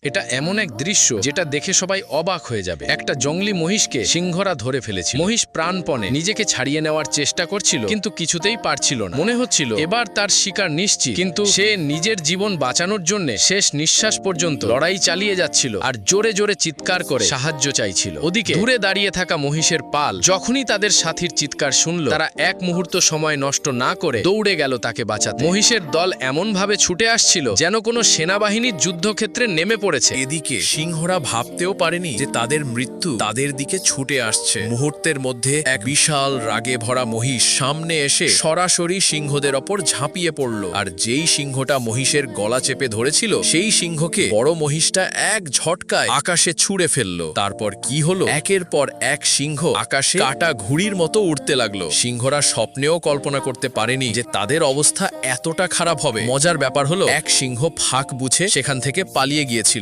এটা এমন এক দৃশ্য যেটা দেখে সবাই অবাক হয়ে যাবে। একটা জঙ্গলি মহিষকে সিংহরা ধরে ফেলেছিল। মহিষ প্রাণপণে নিজেকে ছাড়িয়ে নেওয়ার চেষ্টা করছিল, কিন্তু কিছুতেই পারছিল না। মনে হচ্ছিল এবার তার শিকার নিশ্চিত, কিন্তু সে নিজের জীবন বাঁচানোর জন্য শেষ নিঃশ্বাস পর্যন্ত লড়াই চালিয়ে যাচ্ছিল আর জোরে জোরে চিৎকার করে সাহায্য চাইছিল। ওদিকে দূরে দাঁড়িয়ে থাকা মহিষের পাল যখনই তাদের সাথীর চিৎকার শুনল, তারা এক মুহূর্ত সময় নষ্ট না করে দৌড়ে গেল তাকে বাঁচাতে। মহিষের দল এমনভাবে ছুটে আসছিল যেন কোনো সেনাবাহিনীর যুদ্ধক্ষেত্রে নেমে পড়েছে। এদিকে সিংহরা ভাবতেও পারেনি যে তাদের মৃত্যু তাদের দিকে ছুটে আসছে। মুহূর্তের মধ্যে এক বিশাল রাগে ভরা মহিষ সামনে এসে সরাসরি সিংহদের ওপর ঝাঁপিয়ে পড়ল। আর যেই সিংহটা মহিষের গলা চেপে ধরেছিল, সেই সিংহকে বড় মহিষটা এক ঝটকায় আকাশে ছুঁড়ে ফেললো। তারপর কি হলো, একের পর এক সিংহ আকাশে কাটা ঘুড়ির মতো উড়তে লাগলো। সিংহরা স্বপ্নেও কল্পনা করতে পারেনি যে তাদের অবস্থা এতটা খারাপ হবে। মজার ব্যাপার হলো, এক সিংহ ফাঁক বুঝে সেখান থেকে পালিয়ে গিয়েছিল।